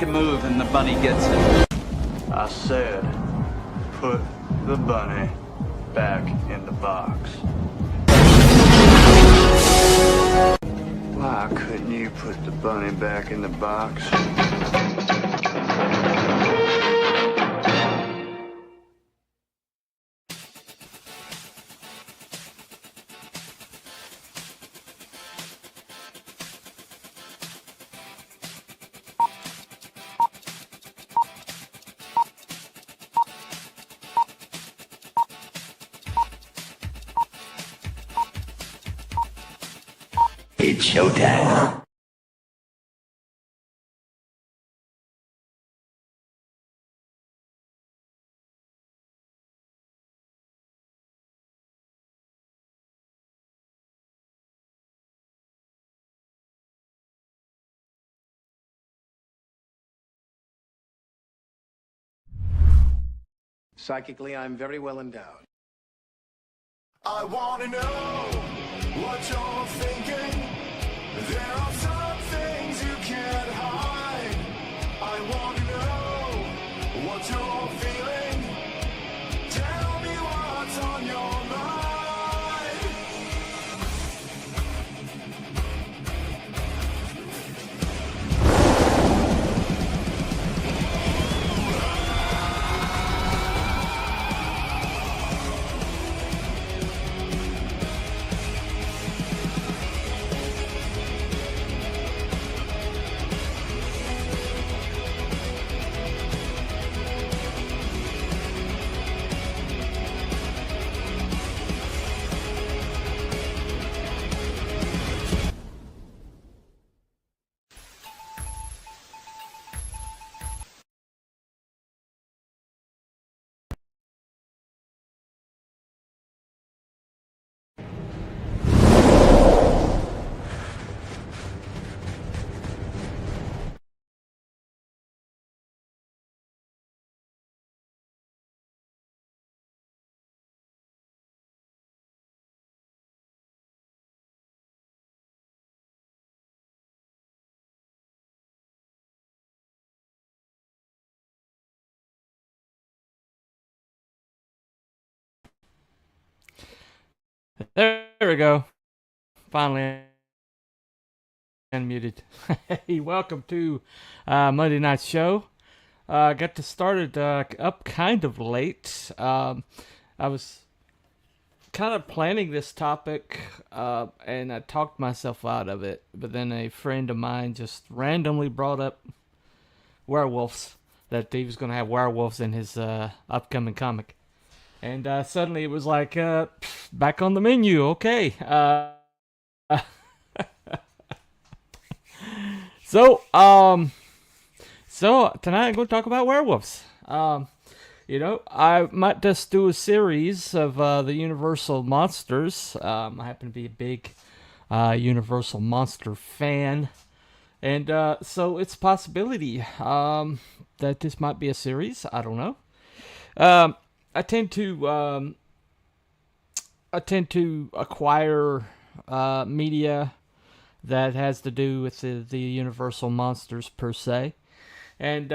make a move and the bunny gets it. I said, put the bunny back in the box. Why couldn't you put the bunny back in the box? It's showtime. Psychically, I'm very well endowed. I wanna know what you're thinking. There are some things you can't hide. I wanna know what you're feeling. Tell me what's on your mind. There we go. Finally unmuted. Hey, welcome to Monday Night Show. Got to started up kind of late. I was kind of planning this topic, and I talked myself out of it. But then a friend of mine just randomly brought up werewolves, that he was going to have werewolves in his upcoming comic. And suddenly it was like, back on the menu, okay. So tonight I'm going to talk about werewolves. I might just do a series of the Universal monsters. I happen to be a big Universal monster fan. And so it's a possibility that this might be a series. I don't know. I tend to acquire media that has to do with the Universal monsters per se, and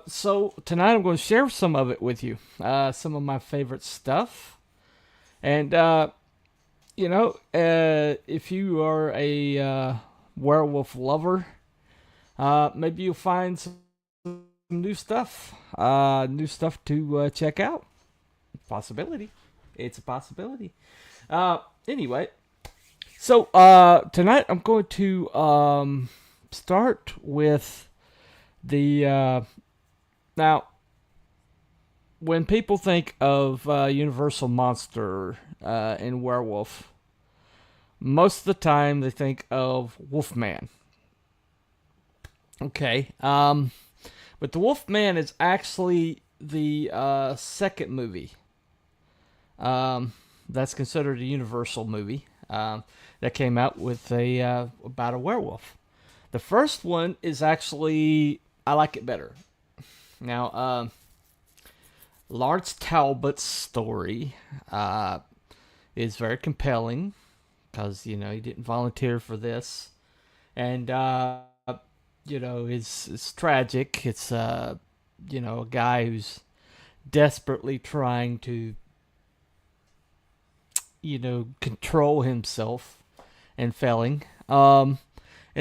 so tonight I'm going to share some of it with you, some of my favorite stuff, and if you are a werewolf lover, maybe you'll find some new stuff to check out. Possibility. It's a possibility. Anyway, so tonight I'm going to start with the now. When people think of Universal monster and werewolf, most of the time they think of Wolfman. Okay. But the Wolfman is actually the second movie that's considered a Universal movie that came out with about a werewolf. The first one is actually, I like it better. Now, Lawrence Talbot's story is very compelling because, he didn't volunteer for this. And is tragic. It's a guy who's desperately trying to control himself and failing. And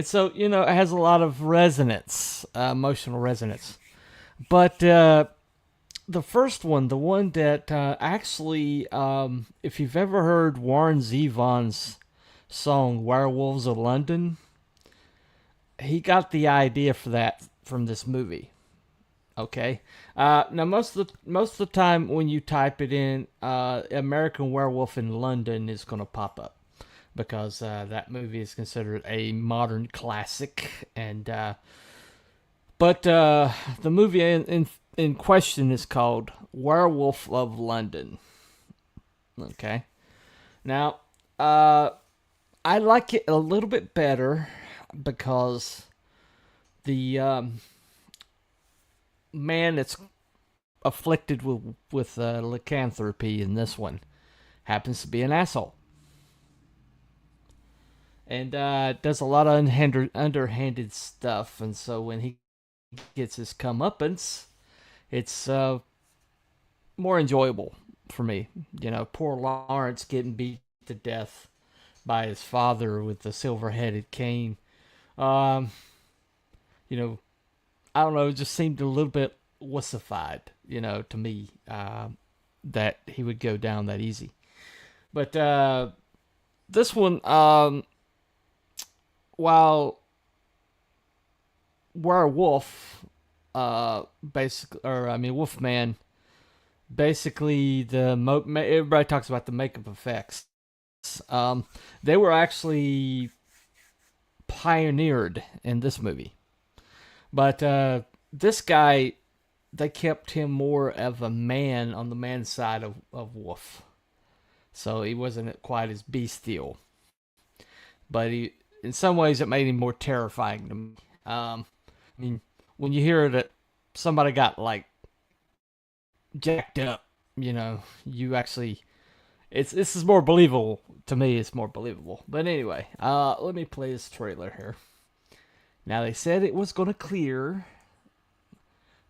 so it has a lot of resonance, emotional resonance. But the first one, the one that actually, if you've ever heard Warren Zevon's song "Werewolves of London," he got the idea for that from this movie. Okay. Now most of the time when you type it in, American Werewolf in London is going to pop up because that movie is considered a modern classic. And but the movie in question is called Werewolf of London. Okay. Now I like it a little bit better because the man that's afflicted with lycanthropy in this one happens to be an asshole. And does a lot of underhanded stuff. And so when he gets his comeuppance, it's more enjoyable for me. Poor Lawrence getting beat to death by his father with the silver-headed cane. I don't know, it just seemed a little bit wussified, to me, that he would go down that easy. But this one, while werewolf, Wolfman, basically everybody talks about the makeup effects. They were actually pioneered in this movie. But this guy, they kept him more of a man on the man's side of Wolf. So he wasn't quite as bestial. But in some ways, it made him more terrifying to me. When you hear that somebody got, jacked up, you actually... This is more believable. To me, it's more believable. But anyway, let me play this trailer here. Now, they said it was going to clear,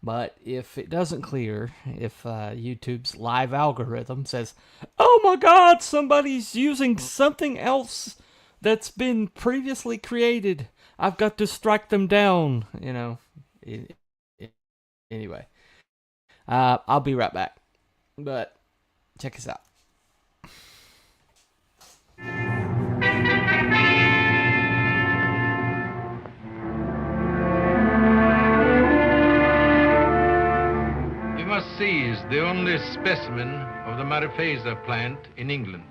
but if it doesn't clear, if YouTube's live algorithm says, "Oh my God, somebody's using something else that's been previously created, I've got to strike them down," Anyway, I'll be right back, but check this out. Seize the only specimen of the mariphasa plant in England.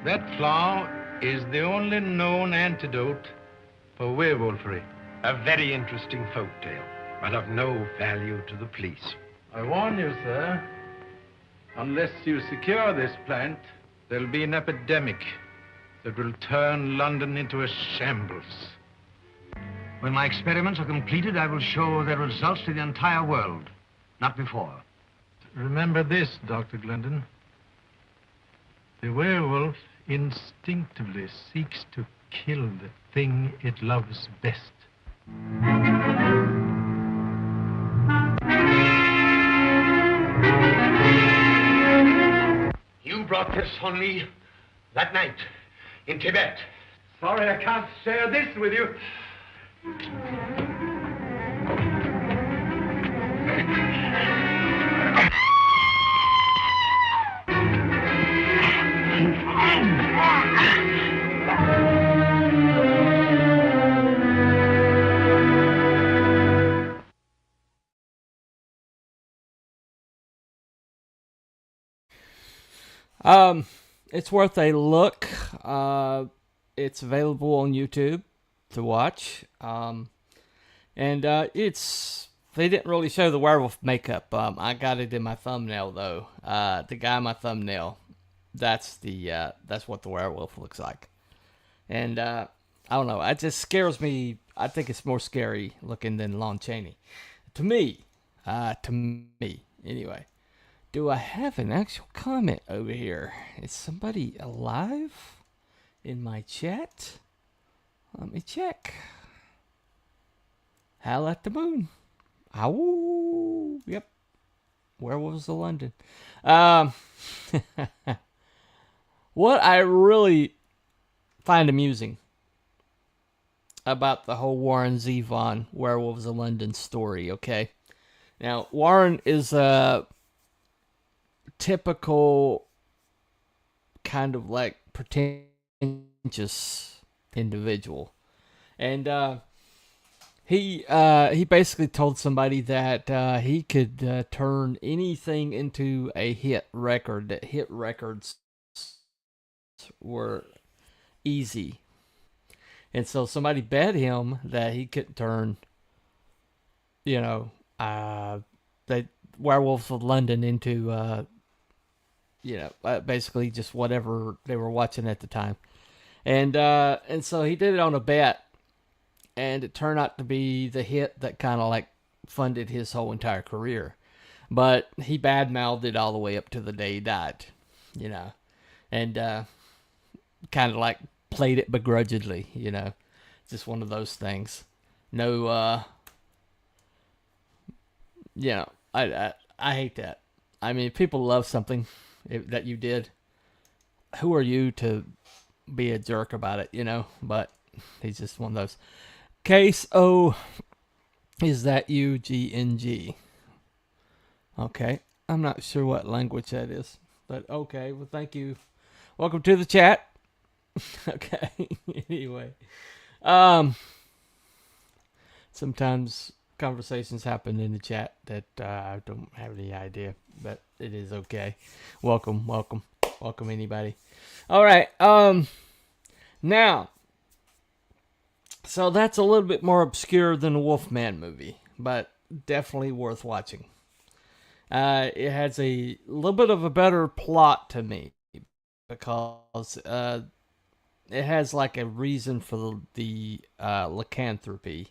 That flower is the only known antidote for werewolfery. A very interesting folk tale, but of no value to the police. I warn you, sir, unless you secure this plant, there'll be an epidemic that will turn London into a shambles. When my experiments are completed, I will show their results to the entire world. Not before. Remember this, Dr. Glendon. The werewolf instinctively seeks to kill the thing it loves best. You brought this on me that night in Tibet. Sorry I can't share this with you. It's worth a look. It's available on YouTube to watch. And they didn't really show the werewolf makeup. I got it in my thumbnail though. The guy in my thumbnail, that's what the werewolf looks like. And I don't know, it just scares me. I think it's more scary looking than Lon Chaney. To me. Anyway. Do I have an actual comment over here? Is somebody alive in my chat? Let me check. Howl at the Moon. Ow. Yep. Werewolves of London. What I really find amusing about the whole Warren Zevon Werewolves of London story, okay? Now, Warren is a typical kind of like pretentious individual. And he basically told somebody that he could turn anything into a hit record, that hit records were easy. And so somebody bet him that he could turn, the Werewolves of London into, basically just whatever they were watching at the time. And so he did it on a bet, and it turned out to be the hit that kind of like funded his whole entire career. But he badmouthed it all the way up to the day he died, and kind of like played it begrudgingly, just one of those things. No, I hate that. I mean, if people love something that you did, who are you to be a jerk about it, But he's just one of those. Case O, is that UGNG? Okay, I'm not sure what language that is, but okay, well, thank you. Welcome to the chat. Okay, anyway. Sometimes conversations happen in the chat that I don't have any idea, but it is okay. Welcome anybody. All right, now, so that's a little bit more obscure than the Wolfman movie, but definitely worth watching. It has a little bit of a better plot to me because it has like a reason for the lycanthropy.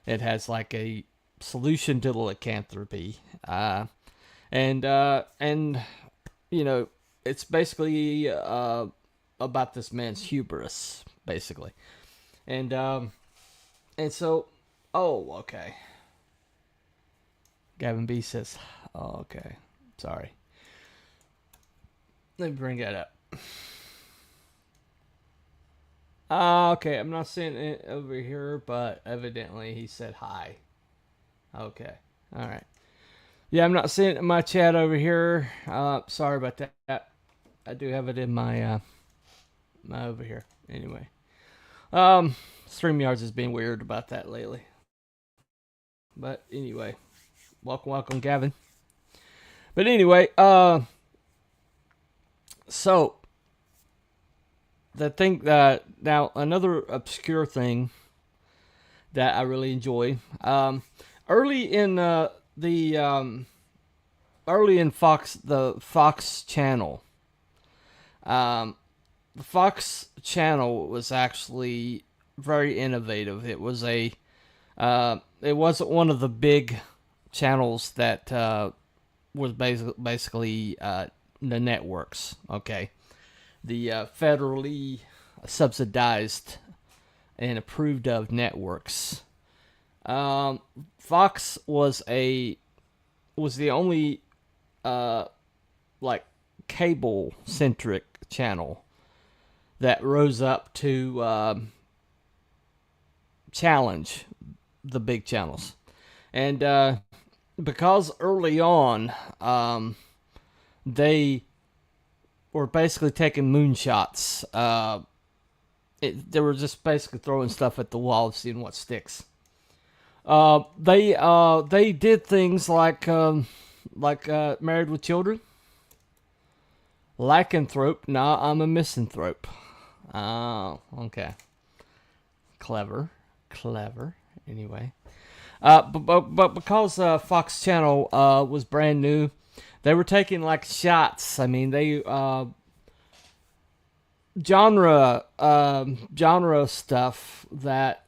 It has like a solution to the lycanthropy, and it's basically about this man's hubris, basically, and so, okay. Gavin B says, okay, sorry. Let me bring that up. Okay, I'm not seeing it over here, but evidently he said hi. Okay, all right. Yeah, I'm not seeing it in my chat over here. Sorry about that. I do have it in my over here. Anyway, StreamYards has been weird about that lately. But anyway, welcome, Gavin. But anyway, so the thing that now another obscure thing that I really enjoy. Early in Fox, the Fox channel. The Fox channel was actually very innovative. It was it wasn't one of the big channels that was basically the networks. Okay. The federally subsidized and approved of networks. Fox was the only like cable centric channel that rose up to challenge the big channels, and because early on they were basically taking moonshots. They were just basically throwing stuff at the wall, seeing what sticks. They did things like Married with Children, Lycanthrope. Nah, I'm a misanthrope. Oh, okay. Clever. Anyway, but because Fox Channel was brand new, they were taking like shots. I mean, they genre stuff that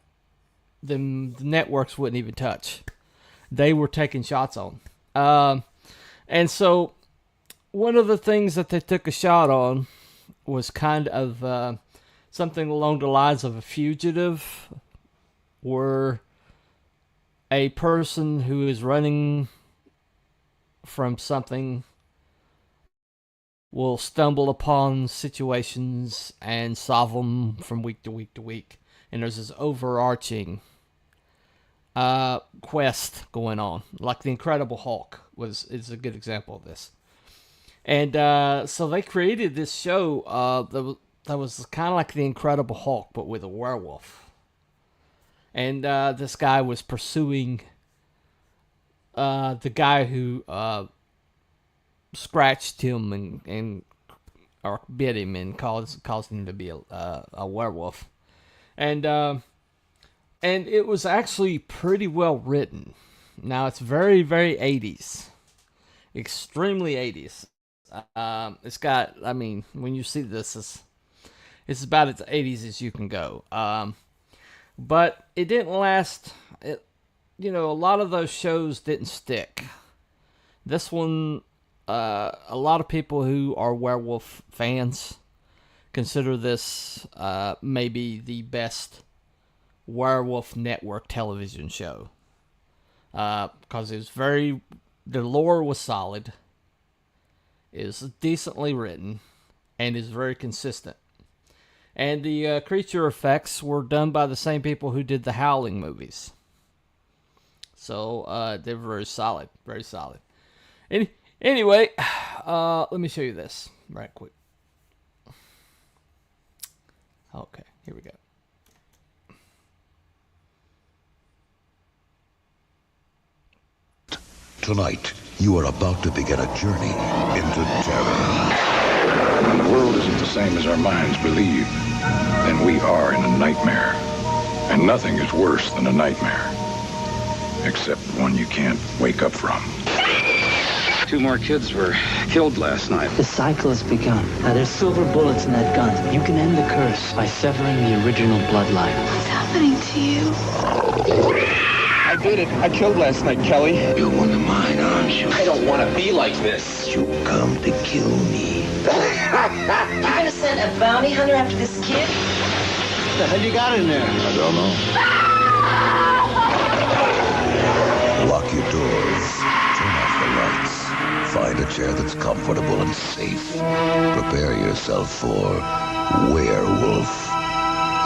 the networks wouldn't even touch. They were taking shots on. And so one of the things that they took a shot on was kind of something along the lines of a fugitive, where a person who is running from something will stumble upon situations and solve them from week to week to week. And there's this overarching quest going on. Like the Incredible Hulk is a good example of this. And so they created this show that was kind of like the Incredible Hulk, but with a werewolf. And this guy was pursuing the guy who scratched him and or bit him and caused him to be a werewolf. And it was actually pretty well written. Now, it's very, very 80s. Extremely 80s. It's got, I mean, when you see this, it's about as 80s as you can go. But it didn't last. A lot of those shows didn't stick. This one, a lot of people who are werewolf fans consider this maybe the best werewolf network television show. Because the lore was solid, is decently written, and is very consistent. And the creature effects were done by the same people who did the Howling movies. So they're very solid, very solid. Anyway, let me show you this right quick. Okay, here we go. Tonight, you are about to begin a journey into terror. When the world isn't the same as our minds believe, then we are in a nightmare. And nothing is worse than a nightmare. Except one you can't wake up from. 2 more kids were killed last night. The cycle has begun. Now, there's silver bullets in that gun. You can end the curse by severing the original bloodline. What's happening to you? I did it. I killed last night, Kelly. You're one of mine, aren't you? I don't want to be like this. You come to kill me. You're gonna send a bounty hunter after this kid? What the hell you got in there? I don't know. Lock your doors. Turn off the lights. Find a chair that's comfortable and safe. Prepare yourself for Werewolf.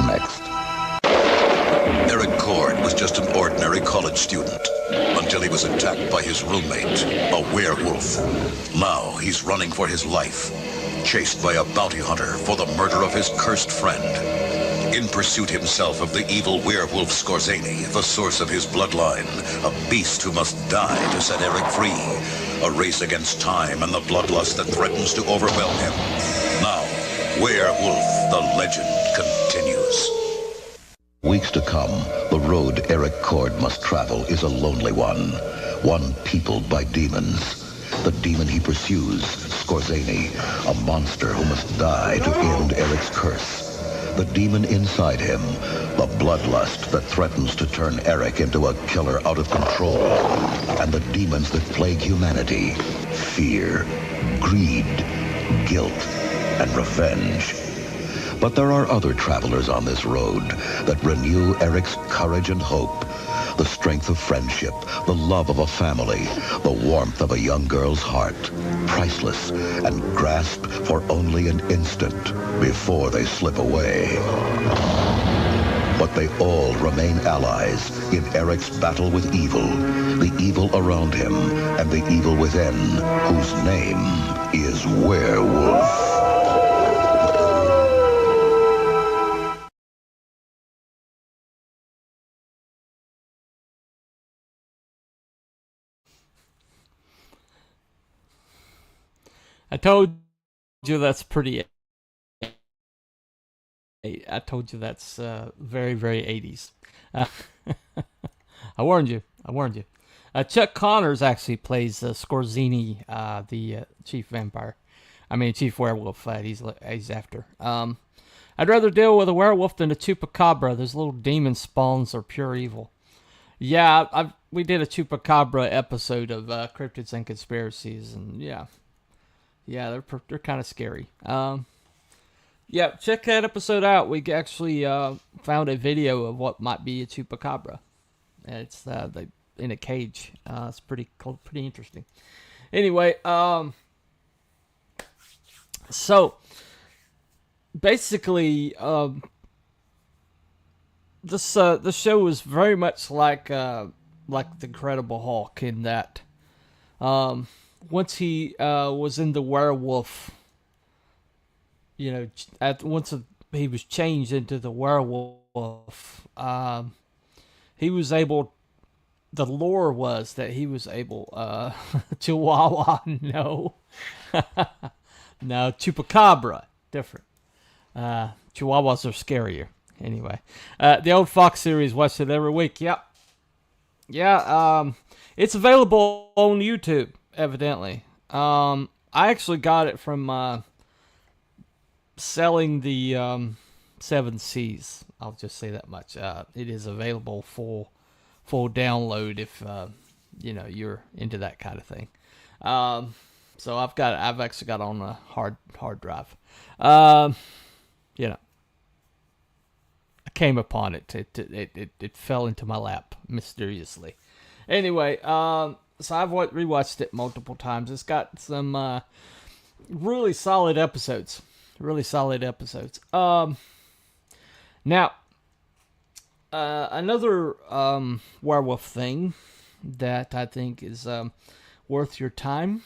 Next. Eric Cord was just an ordinary college student until he was attacked by his roommate, a werewolf. Now he's running for his life, chased by a bounty hunter for the murder of his cursed friend. In pursuit himself of the evil werewolf Skorzeny, the source of his bloodline, a beast who must die to set Eric free. A race against time and the bloodlust that threatens to overwhelm him. Now, Werewolf, the legend continues. Weeks to come, the road Eric Cord must travel is a lonely one peopled by demons. The demon he pursues, Skorzeny, a monster who must die to end Eric's curse. The demon inside him, the bloodlust that threatens to turn Eric into a killer out of control. And the demons that plague humanity, fear, greed, guilt, and revenge. But there are other travelers on this road that renew Eric's courage and hope, the strength of friendship, the love of a family, the warmth of a young girl's heart, priceless and grasped for only an instant before they slip away. But they all remain allies in Eric's battle with evil, the evil around him and the evil within, whose name is Werewolf. I told you that's pretty. I told you that's very, very 80s. I warned you. Chuck Connors actually plays Skorzeny, the chief vampire. I mean, chief werewolf that he's after. I'd rather deal with a werewolf than a chupacabra. Those little demon spawns are pure evil. Yeah, we did a chupacabra episode of Cryptids and Conspiracies, and yeah, they're kind of scary. Yeah, check that episode out. We actually found a video of what might be a chupacabra. And it's in a cage. It's pretty cool, pretty interesting. Anyway, so basically, this show was very much like the Incredible Hulk in that once he was in the werewolf, once he was changed into the werewolf, he was able. The lore was that he was able, Chihuahua, no, no, Chupacabra, different. Chihuahuas are scarier. Anyway, the old Fox series, watched it every week. Yep. Yeah, it's available on YouTube, evidently. I actually got it from selling the 7 Seas. I'll just say that much. It is available full download if you're into that kind of thing. So I've actually got it on a hard drive. I came upon it. It fell into my lap mysteriously. Anyway, so I've rewatched it multiple times. It's got some really solid episodes. Now, another werewolf thing that I think is worth your time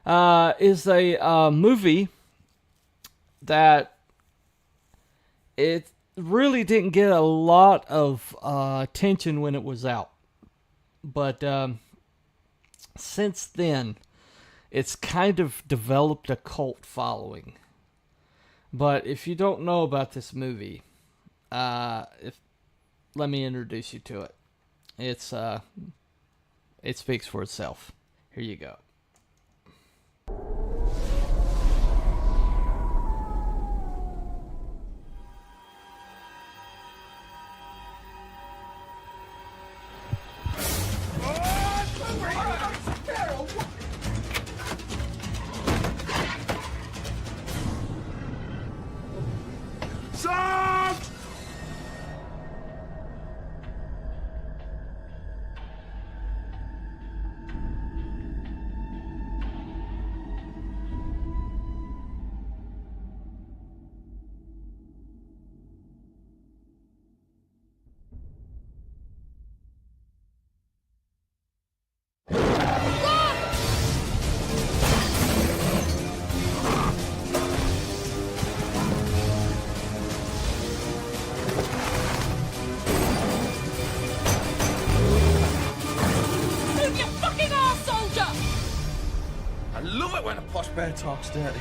is a movie that it really didn't get a lot of attention when it was out. But since then, it's kind of developed a cult following. But if you don't know about this movie, let me introduce you to it. It speaks for itself. Here you go. Bear talks dirty.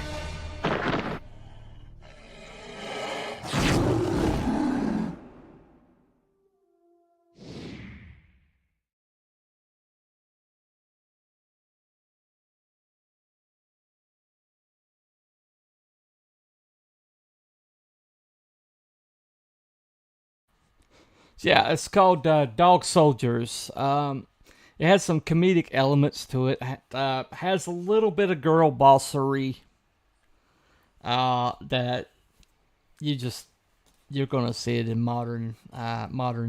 Yeah, it's called Dog Soldiers. It has some comedic elements to it. Has a little bit of girl bossery that you're gonna see it in modern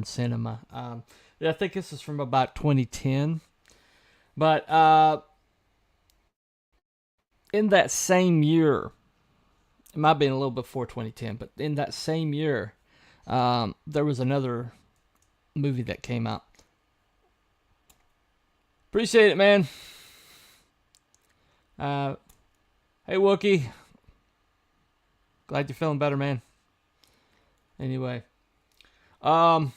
cinema. I think this is from about 2010, but in that same year, it might have been a little before 2010, but in that same year, there was another movie that came out. Appreciate it, man. Hey, Wookie. Glad you're feeling better, man. Anyway. So,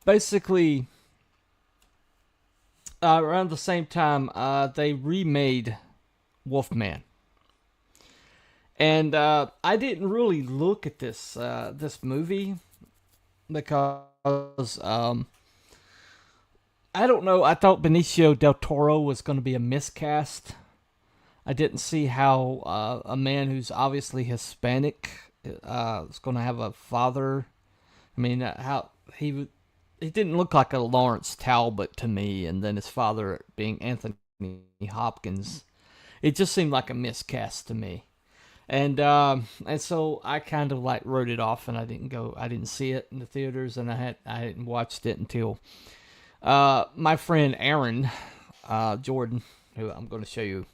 basically, around the same time, they remade Wolfman. And I didn't really look at this movie because I don't know. I thought Benicio del Toro was going to be a miscast. I didn't see how a man who's obviously Hispanic is going to have a father. I mean, how he didn't look like a Lawrence Talbot to me, and then his father being Anthony Hopkins. It just seemed like a miscast to me. And so I kind of like wrote it off, and I didn't see it in the theaters, and I hadn't watched it until my friend Aaron Jordan, who I'm going to show you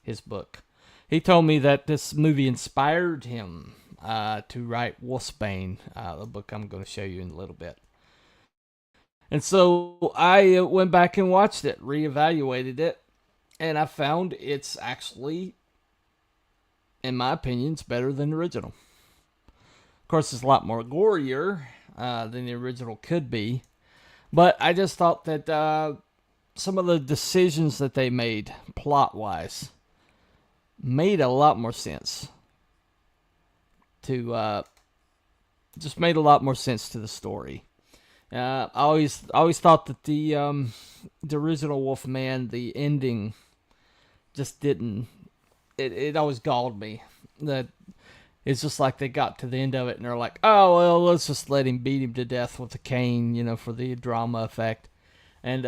his book. He told me that this movie inspired him to write Wolfsbane, the book I'm going to show you in a little bit. And so I went back and watched it, reevaluated it, and I found it's actually, in my opinion, it's better than the original. Of course, it's a lot more gorier than the original could be, but I just thought that some of the decisions that they made, plot-wise, made a lot more sense. Just made a lot more sense to the story. I always thought that the original Wolfman, the ending, just didn't. It always galled me that it's just like they got to the end of it and they're like, oh well, let's just let him beat him to death with a cane, for the drama effect. And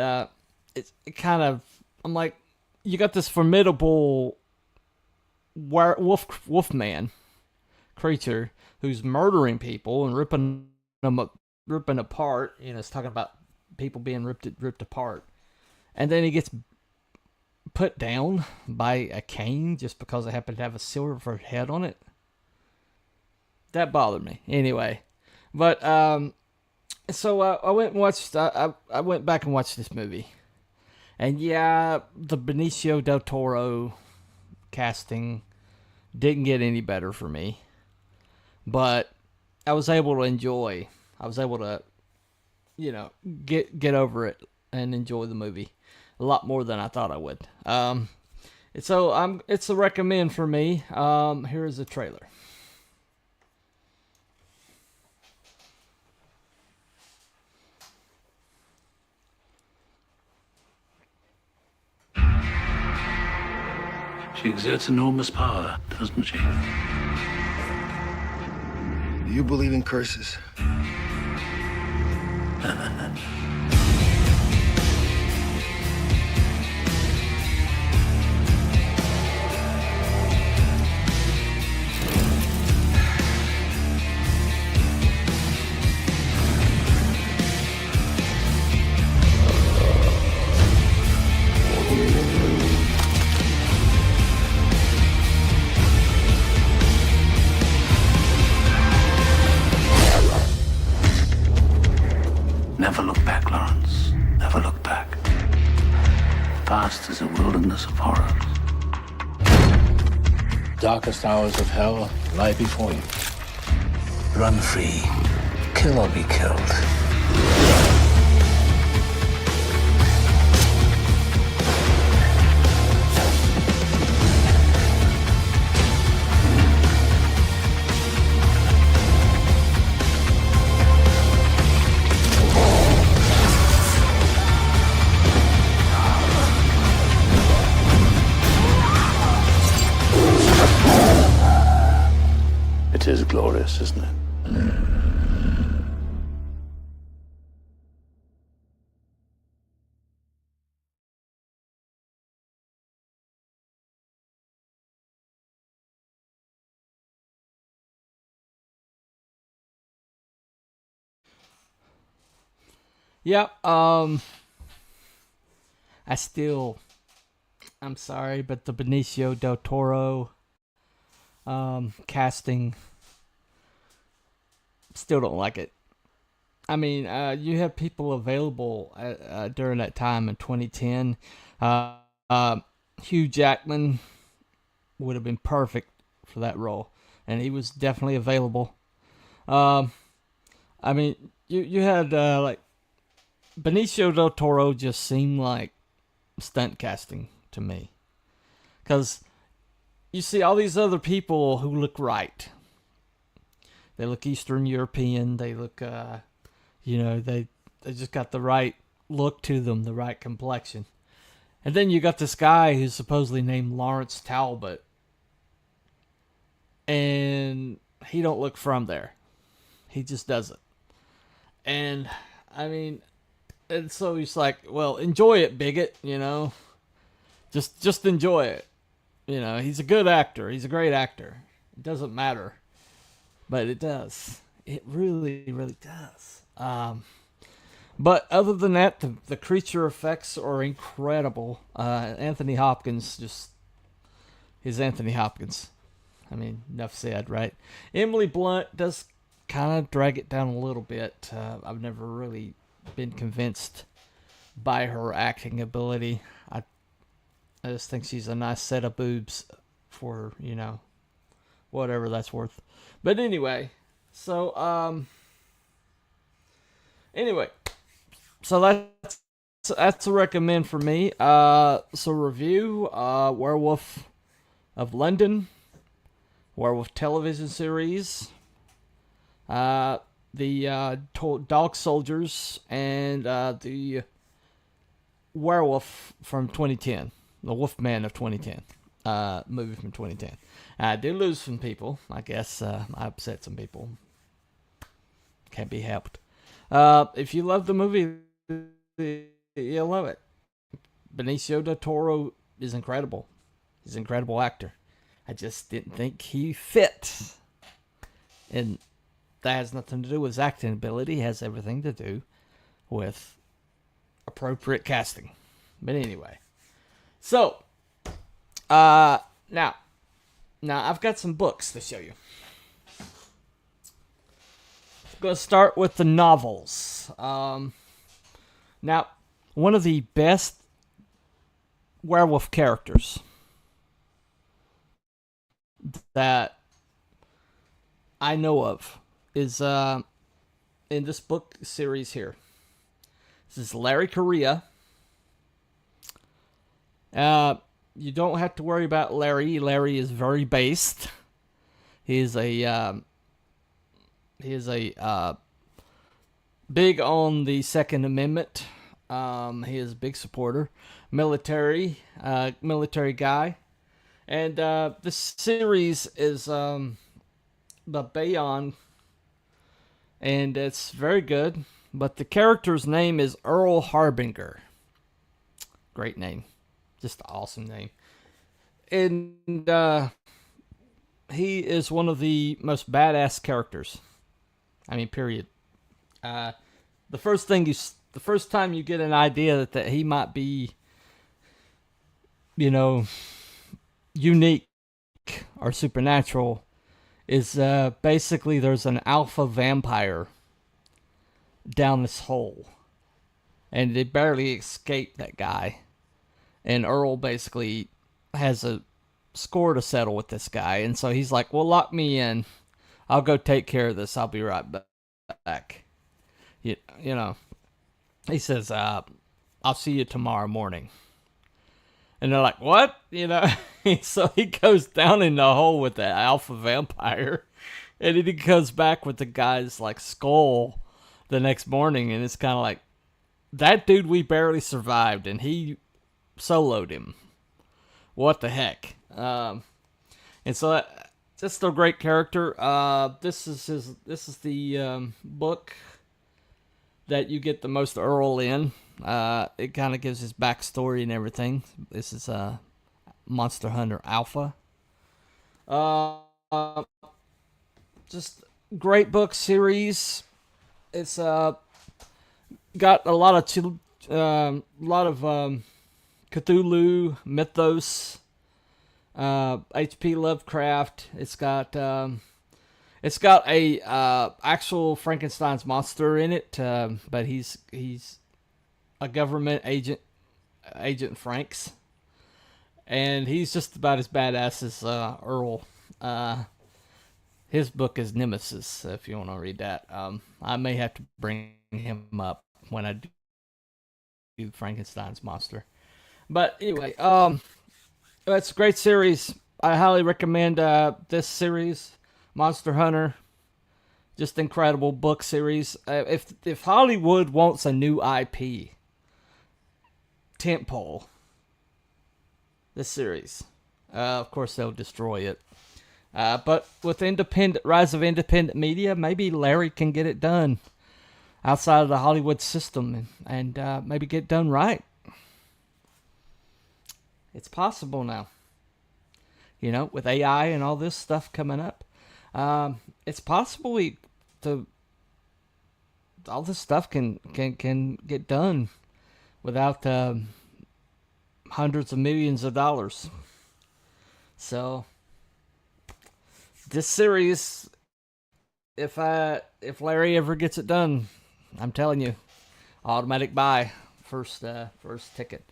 it kind of, I'm like, you got this formidable wolfman creature who's murdering people and ripping apart. It's talking about people being ripped apart, and then he gets put down by a cane just because it happened to have a silver head on it. That bothered me anyway. But so I went and watched. I went back and watched this movie, and yeah, the Benicio del Toro casting didn't get any better for me, but I was able to enjoy. I was able to, get over it and enjoy the movie a lot more than I thought I would. So it's a recommend for me. Here is the trailer. She exerts enormous power, doesn't she? Do you believe in curses? Never look back, Lawrence. Never look back. Past is a wilderness of horrors. Darkest hours of hell lie before you. Run free. Kill or be killed. It is glorious, isn't it? Yeah, I'm sorry, but the Benicio del Toro casting, still don't like it. I mean, you have people available during that time in 2010. Hugh Jackman would have been perfect for that role, and he was definitely available. I mean, you had like Benicio del Toro just seemed like stunt casting to me, because you see all these other people who look right. They look Eastern European. They look, they just got the right look to them, the right complexion. And then you got this guy who's supposedly named Lawrence Talbot, and he don't look from there. He just doesn't. And I mean, and so he's like, well, enjoy it, bigot. Just enjoy it. He's a good actor. He's a great actor. It doesn't matter, but it does. It really, really does. But other than that, the creature effects are incredible. Anthony Hopkins is Anthony Hopkins. I mean, enough said, right? Emily Blunt does kind of drag it down a little bit. I've never really been convinced by her acting ability. I just think she's a nice set of boobs for, whatever that's worth. But anyway, so that's a recommend for me. So review Werewolf of London, Werewolf television series, the Dog Soldiers, and the Werewolf from 2010, the Wolfman of 2010, movie from 2010. I did lose some people, I guess. I upset some people. Can't be helped. If you love the movie, you'll love it. Benicio del Toro is incredible. He's an incredible actor. I just didn't think he fit. And that has nothing to do with his acting ability. It has everything to do with appropriate casting. But anyway. So, now I've got some books to show you. I'm going to start with the novels. Now, one of the best werewolf characters that I know of is in this book series here. This is Larry Correia. You don't have to worry about Larry. Larry is very based. He is a big on the Second Amendment. He is a big supporter. Military guy. And this series is the Bayon, and it's very good. But the character's name is Earl Harbinger. Great name. Just an awesome name. And he is one of the most badass characters. I mean, period. The first time you get an idea that he might be, unique or supernatural is basically there's an alpha vampire down this hole. And they barely escape that guy. And Earl basically has a score to settle with this guy. And so he's like, well, lock me in. I'll go take care of this. I'll be right back. He says, I'll see you tomorrow morning. And they're like, what? So he goes down in the hole with that alpha vampire. And then he goes back with the guy's skull the next morning. And it's kind of like, that dude we barely survived. And he soloed him. What the heck? And so just a great character. This is the book that you get the most Earl in. It kind of gives his backstory and everything. This is Monster Hunter Alpha. Just great book series. It's got a lot of Cthulhu mythos, H.P. Lovecraft. It's got a actual Frankenstein's monster in it, but he's a government agent Franks, and he's just about as badass as Earl. His book is Nemesis, if you want to read that. I may have to bring him up when I do Frankenstein's monster. But anyway, it's a great series. I highly recommend this series, Monster Hunter. Just incredible book series. If Hollywood wants a new IP, tentpole, this series. Of course, they'll destroy it. But with rise of independent media, maybe Larry can get it done outside of the Hollywood system and maybe get it done right. It's possible now. You know, with AI and all this stuff coming up, it's possible all this stuff can get done without hundreds of millions of dollars. So this series, if Larry ever gets it done, I'm telling you, automatic buy, first ticket.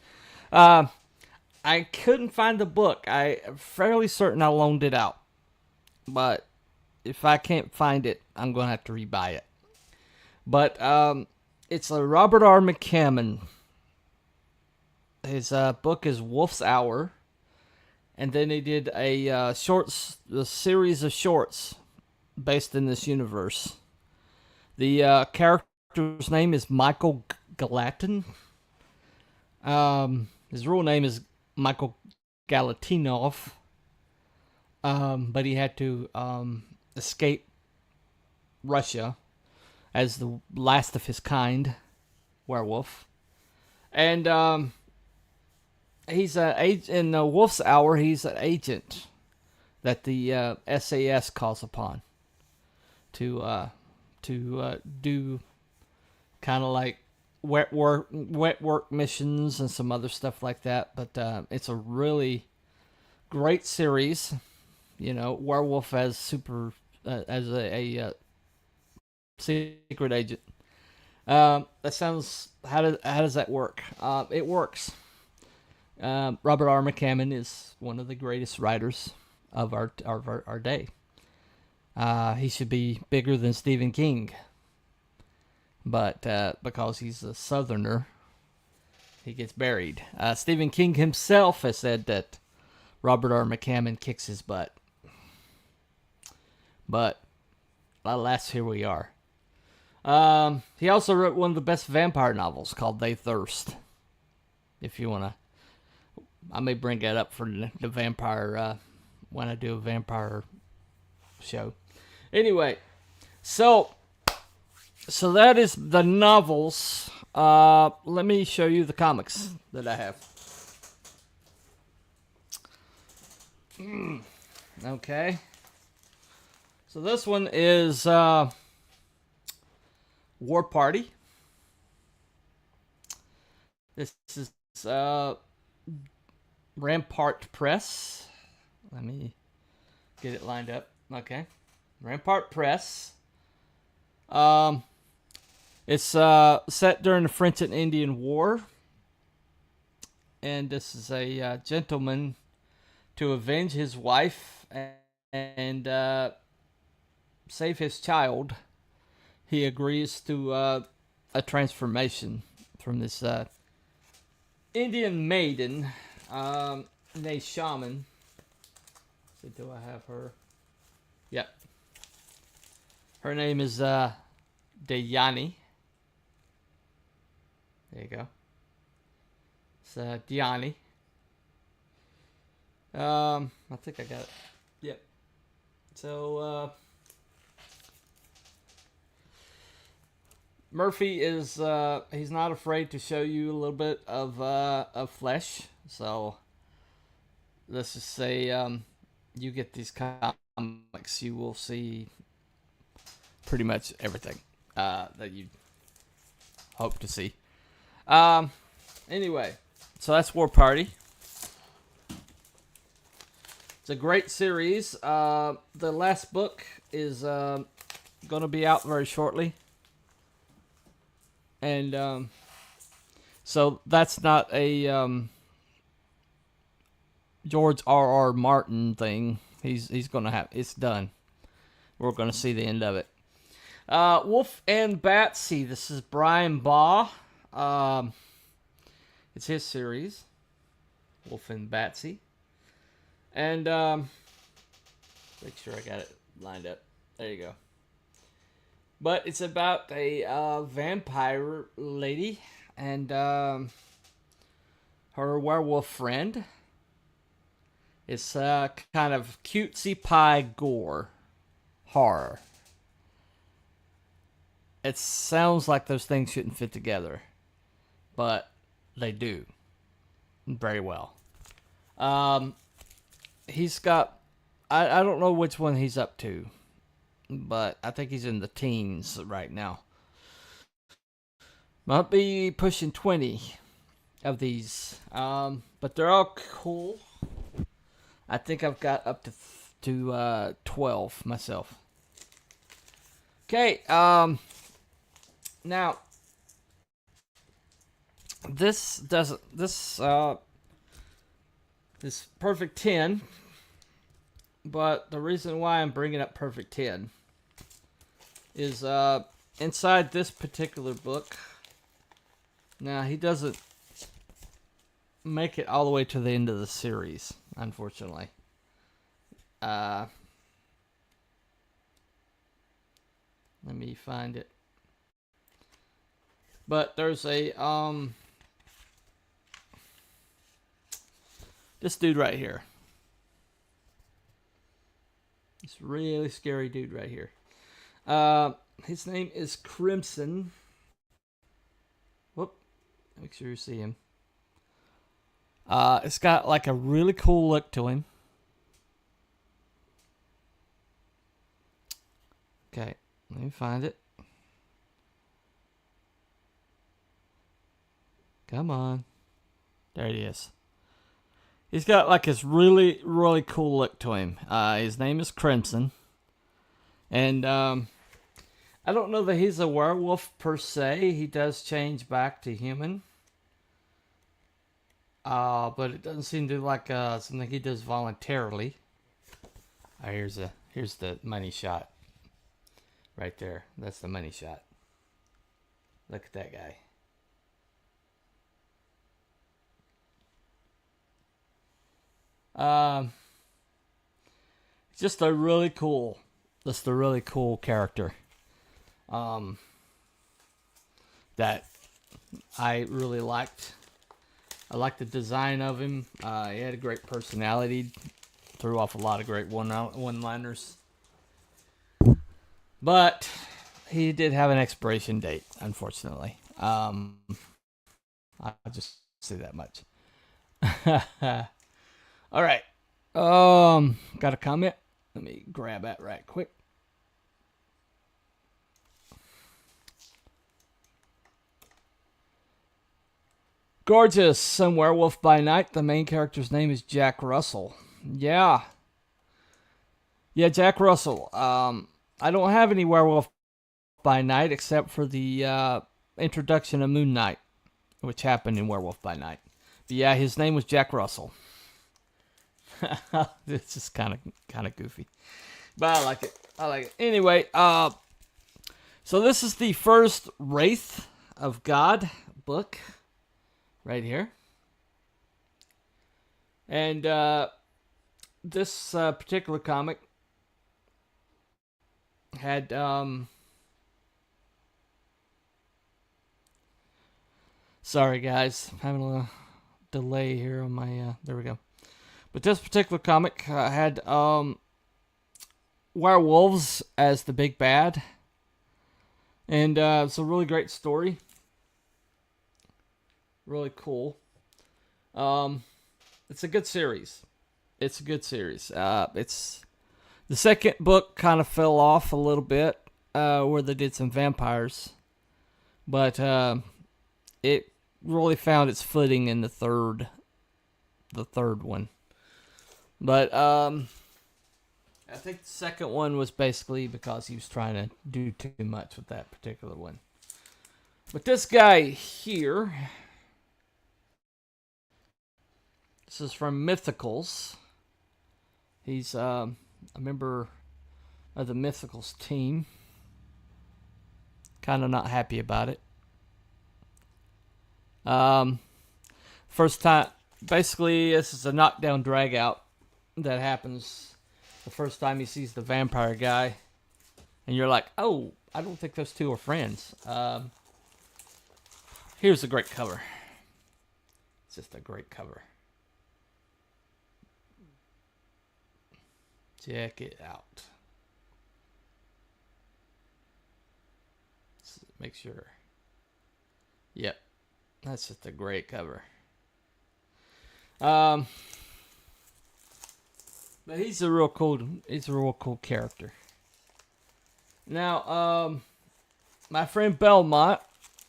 I couldn't find the book. I'm fairly certain I loaned it out, but if I can't find it, I'm gonna have to rebuy it. But it's a Robert R. McCammon. His book is Wolf's Hour, and then he did a series of shorts based in this universe. The character's name is Michael Gallatin. His real name is Michael Galatinov, but he had to escape Russia as the last of his kind werewolf. And he's in Wolf's Hour, he's an agent that the SAS calls upon to do kind of like wet work missions and some other stuff like that. But it's a really great series. You know, werewolf as as a secret agent. That sounds. How does that work? It works. Robert R. McCammon is one of the greatest writers of our day. He should be bigger than Stephen King, but because he's a Southerner, he gets buried. Stephen King himself has said that Robert R. McCammon kicks his butt. But alas, here we are. He also wrote one of the best vampire novels called They Thirst. If you want to, I may bring that up for the vampire, when I do a vampire show. Anyway, so that is the novels. Let me show you the comics that I have. Okay. So this one is War Party. This is Rampart Press. Let me get it lined up. Okay. Rampart Press. It's set during the French and Indian War. And this is a gentleman to avenge his wife and save his child. He agrees to a transformation from this Indian maiden named Shaman. So do I have her? Yep. Her name is Dayani. There you go. It's Diani. I think I got it. Yep. So Murphy is he's not afraid to show you a little bit of flesh. So let's just say you get these comics, you will see pretty much everything that you hope to see. Anyway, so that's War Party. It's a great series. The last book is going to be out very shortly. And so that's not a George R.R. Martin thing. He's going to have... It's done. We're going to see the end of it. Wolf and Batsy. This is Brian Baugh. It's his series. Wolf and Batsy. And make sure I got it lined up. There you go. But it's about a vampire lady and her werewolf friend. It's kind of cutesy pie gore horror. It sounds like those things shouldn't fit together, but they do very well. he's got, I don't know which one he's up to, but I think he's in the teens right now. Might be pushing 20 of these, but they're all cool. I think I've got up to 12 myself. Okay, now this Perfect 10, but the reason why I'm bringing up Perfect 10 is inside this particular book. Now, he doesn't make it all the way to the end of the series, unfortunately. Let me find it. But there's a this dude right here. This really scary dude right here. His name is Crimson. Whoop. Make sure you see him. It's got like a really cool look to him. Okay, let me find it. Come on. There it is. He's got like this really, really cool look to him. His name is Crimson. And I don't know that he's a werewolf per se. He does change back to human. But it doesn't seem to like something he does voluntarily. Here's the money shot. Right there. That's the money shot. Look at that guy. Just a really cool character. That I really liked. I liked the design of him. He had a great personality. Threw off a lot of great one-liners. But he did have an expiration date, unfortunately. I'll just say that much. All right. Got a comment? Let me grab that right quick. Gorgeous. Some Werewolf by Night. The main character's name is Jack Russell. Yeah. Yeah, Jack Russell. I don't have any Werewolf by Night except for the introduction of Moon Knight, which happened in Werewolf by Night. But yeah, his name was Jack Russell. It's just kind of goofy, but I like it. Anyway, so this is the first Wraith of God book, right here, and this particular comic had sorry guys, I'm having a little delay here on my there we go. But this particular comic had werewolves as the big bad. And it's a really great story. Really cool. It's a good series. It's the second book kind of fell off a little bit where they did some vampires. But it really found its footing in the third one. But I think the second one was basically because he was trying to do too much with that particular one. But this guy here, this is from Mythicals. He's a member of the Mythicals team. Kind of not happy about it. First time, basically, this is a knockdown drag out that happens the first time he sees the vampire guy, and you're like, oh, I don't think those two are friends. Here's a great cover. It's just a great cover. Check it out. Let's make sure. Yep, that's just a great cover. But he's a real cool character. Now, my friend Belmont,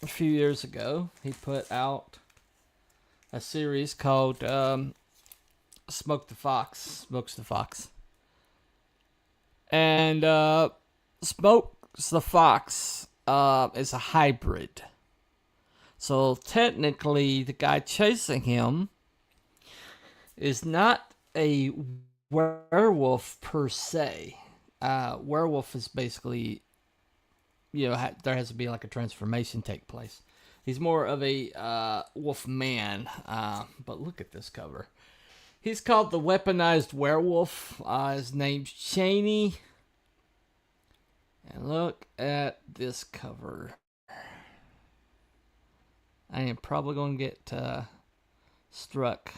a few years ago, he put out a series called Smokes the Fox. And Smokes the Fox is a hybrid. So technically, the guy chasing him is not a werewolf per se. Werewolf is basically, there has to be like a transformation take place. He's more of a wolf man. But look at this cover. He's called the Weaponized Werewolf. His name's Cheney. And look at this cover. I am probably going to get struck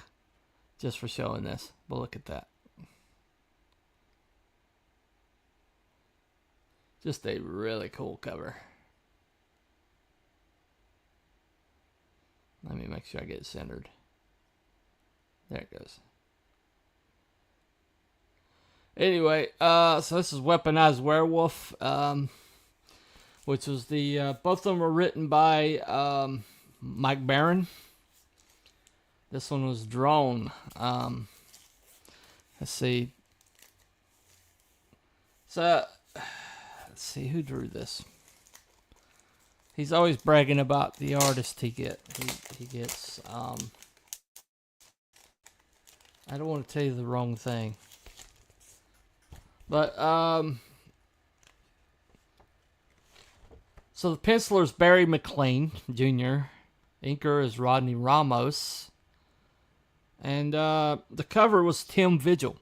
just for showing this. But look at that. Just a really cool cover. Let me make sure I get it centered. There it goes. Anyway, so this is Weaponized Werewolf, which was the both of them were written by Mike Barron. This one was drawn. Let's see. So let's see who drew this. He's always bragging about the artist he gets. I don't want to tell you the wrong thing. But, so the penciler is Barry McLean, Jr. Inker is Rodney Ramos. And, the cover was Tim Vigil.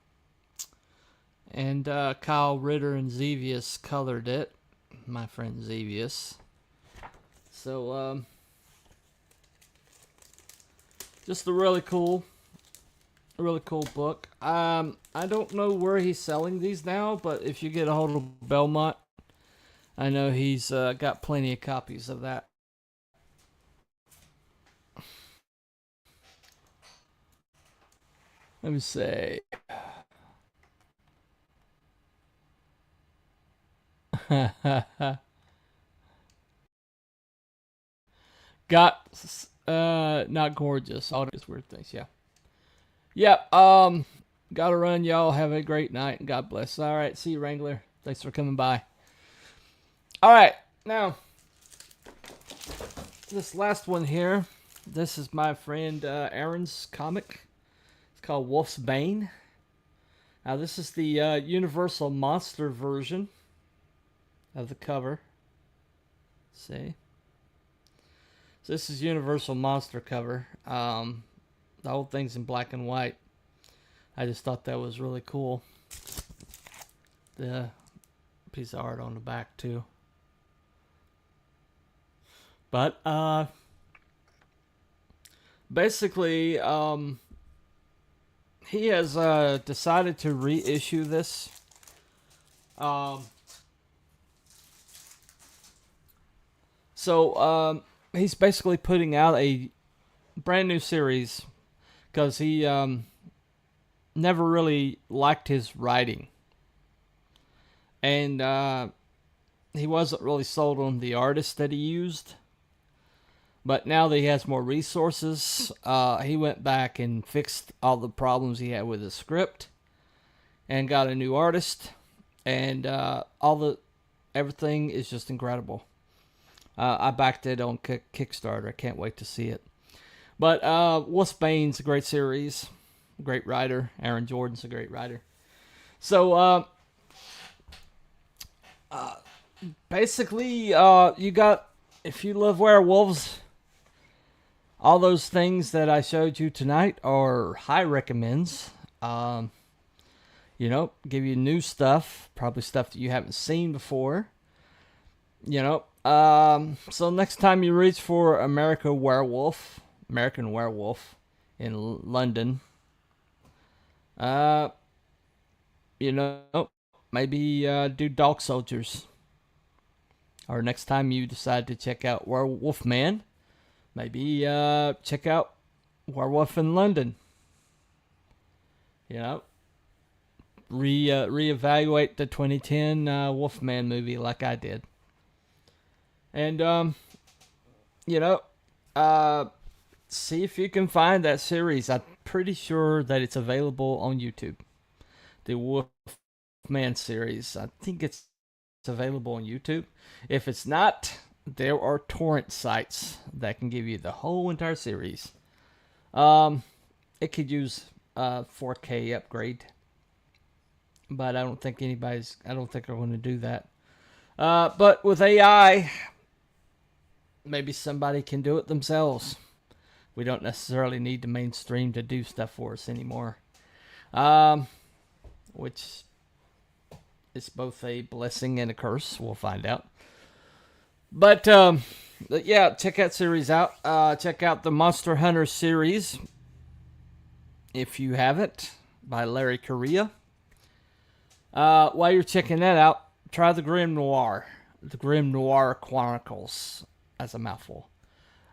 And, Kyle Ritter and Zevius colored it. My friend Zevius. So, just a really cool book. I don't know where he's selling these now, but if you get a hold of Belmont, I know he's got plenty of copies of that. Let me see. Got not gorgeous. All these weird things, yeah. Yep, gotta run, y'all. Have a great night, and God bless. All right, see you, Wrangler. Thanks for coming by. All right, now, this last one here, this is my friend Aaron's comic. It's called Wolf's Bane. Now, this is the Universal Monster version of the cover. Let's see. So this is Universal Monster cover. The whole thing's in black and white. I just thought that was really cool. The piece of art on the back too. But basically, he has decided to reissue this. So he's basically putting out a brand new series. Because he never really liked his writing. And he wasn't really sold on the artist that he used. But now that he has more resources, he went back and fixed all the problems he had with his script. And got a new artist. And everything is just incredible. I backed it on Kickstarter. I can't wait to see it. But Wolf's Bane's a great series. Great writer. Aaron Jordan's a great writer. So, basically, you got, if you love werewolves, all those things that I showed you tonight are high recommends. Give you new stuff. Probably stuff that you haven't seen before. So next time you reach for American Werewolf in London. Maybe do Dog Soldiers. Or next time you decide to check out Werewolf Man, maybe check out Werewolf in London. reevaluate the 2010 Wolfman movie like I did. And, see if you can find that series. I'm pretty sure that it's available on YouTube. The Wolfman series. I think it's available on YouTube. If it's not, there are torrent sites that can give you the whole entire series. It could use a 4K upgrade, but I don't think they're going to do that. But with AI, maybe somebody can do it themselves. We don't necessarily need the mainstream to do stuff for us anymore. Which is both a blessing and a curse. We'll find out. But yeah, check that series out. Check out the Monster Hunter series, if you haven't, by Larry Correia. While you're checking that out, try the Grim Noir. The Grim Noir Chronicles. That's a mouthful.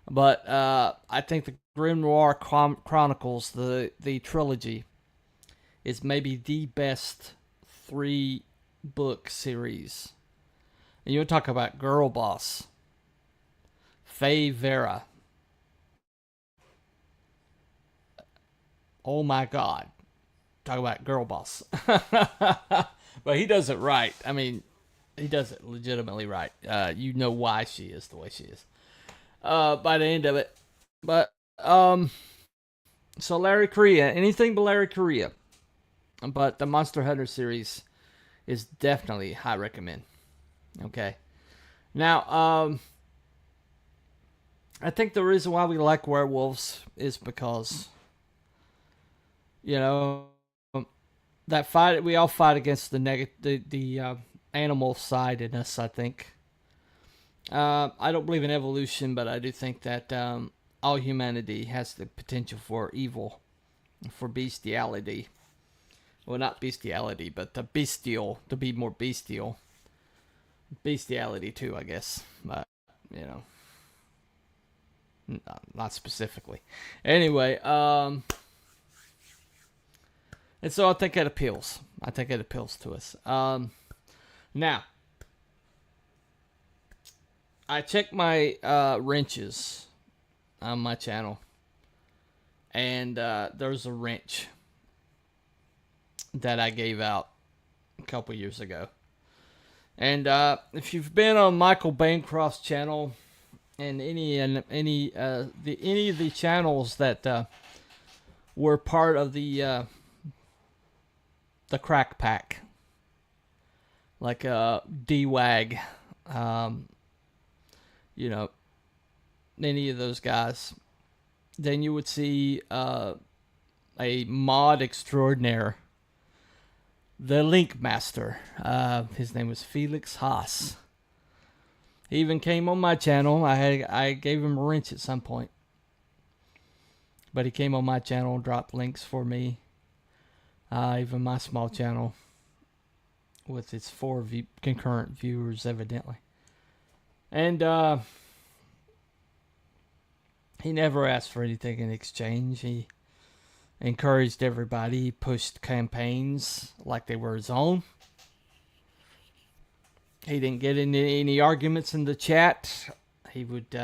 But I think the Grim Noir Chronicles, the trilogy, is maybe the best 3-book series. And you'll talk about Girl Boss, Faye Vera. Oh my God. Talk about Girl Boss. But he does it right. I mean, he does it legitimately right. You know why she is the way she is. By the end of it. But, so Larry Correia, anything but Larry Correia. But the Monster Hunter series is definitely high recommend. Okay. Now, I think the reason why we like werewolves is because, that fight, we all fight against the animal side in us, I think. I don't believe in evolution, but I do think that all humanity has the potential for evil, for bestiality. Well, not bestiality, but the bestial, to be more bestial. Bestiality too, I guess. But, not specifically. Anyway, and so I think it appeals. I think it appeals to us. Now, I checked my wrenches on my channel, and there's a wrench that I gave out a couple years ago. And if you've been on Michael Bancroft's channel and any of the channels that were part of the crack pack, like D-Wag, any of those guys, then you would see a mod extraordinaire, the Link Master. His name was Felix Haas. He even came on my channel. I gave him a wrench at some point, but he came on my channel and dropped links for me. Even my small channel with its 4 concurrent viewers, evidently. And he never asked for anything in exchange. He encouraged everybody. He pushed campaigns like they were his own. He didn't get into any arguments in the chat. He would.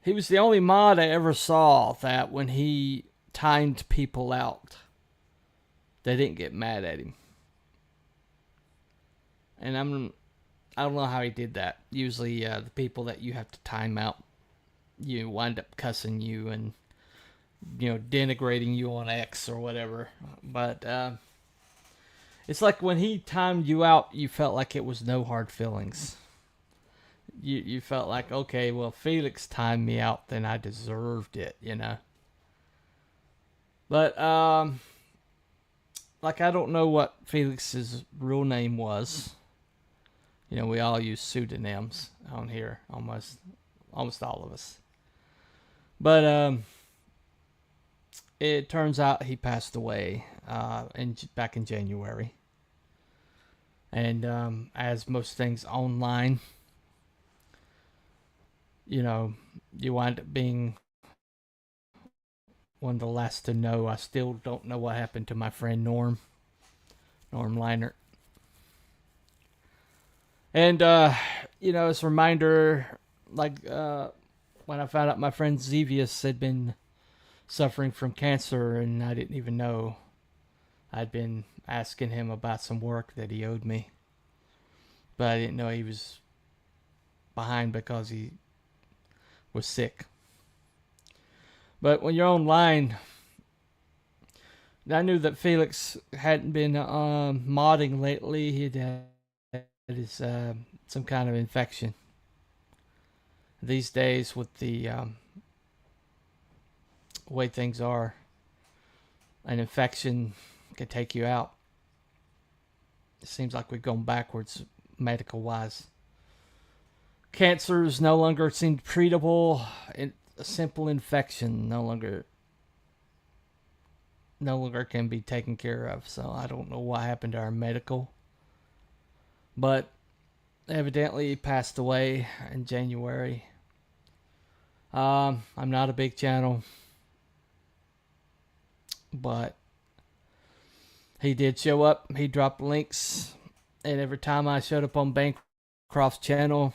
He was the only mod I ever saw that when he timed people out, they didn't get mad at him. And I don't know how he did that. Usually, the people that you have to time out, you wind up cussing you and, denigrating you on X or whatever. But it's like when he timed you out, you felt like it was no hard feelings. You felt like, okay, well, Felix timed me out, then I deserved it, But, like, I don't know what Felix's real name was. We all use pseudonyms on here, almost all of us. But it turns out he passed away back in January. And as most things online, you wind up being one of the last to know. I still don't know what happened to my friend Norm. Norm Leinert. And, as a reminder, when I found out my friend Zevius had been suffering from cancer and I didn't even know, I'd been asking him about some work that he owed me. But I didn't know he was behind because he was sick. But when you're online, I knew that Felix hadn't been modding lately. He'd had his some kind of infection. These days, with the way things are, an infection can take you out. It seems like we've gone backwards medical-wise. Cancers no longer seem treatable. A simple infection no longer can be taken care of. So I don't know what happened to our medical. But evidently he passed away in January. I'm not a big channel, but he did show up. He dropped links, and every time I showed up on Bancroft's channel,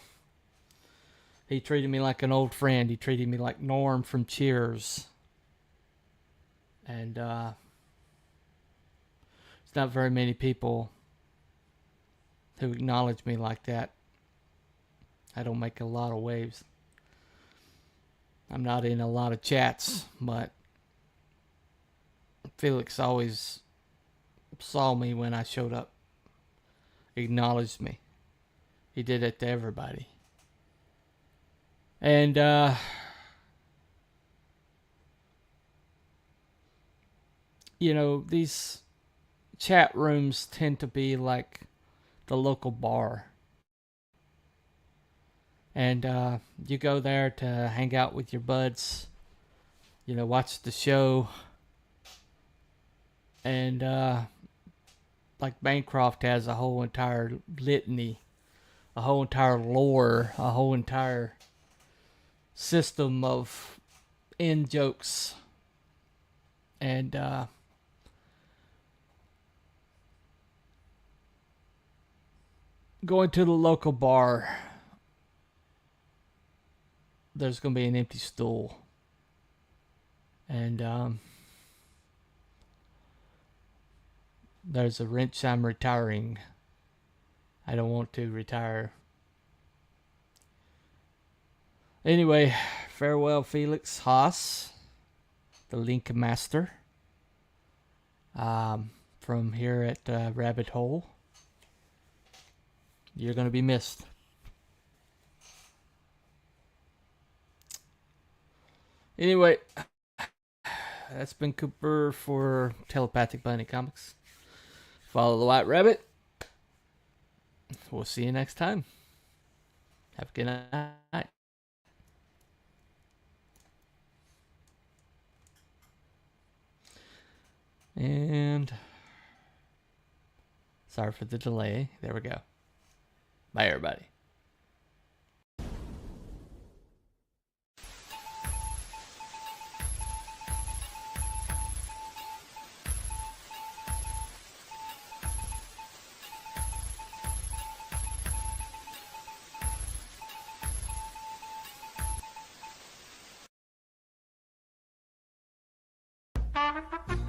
he treated me like an old friend. He treated me like Norm from Cheers. And there's not very many people who acknowledge me like that. I don't make a lot of waves. I'm not in a lot of chats, but Felix always saw me when I showed up. Acknowledged me. He did it to everybody. And these chat rooms tend to be like the local bar. And you go there to hang out with your buds, watch the show. And like Bancroft has a whole entire litany, a whole entire lore, a whole entire system of in jokes. And going to the local bar, there's going to be an empty stool. And there's a wrench I'm retiring. I don't want to retire. Anyway, farewell Felix Haas, the Link Master, from here at Rabbit Hole. You're going to be missed. Anyway, that's been Cooper for Telepathic Bunny Comics. Follow the White Rabbit. We'll see you next time. Have a good night. And sorry for the delay. There we go. Bye, everybody. Thank you.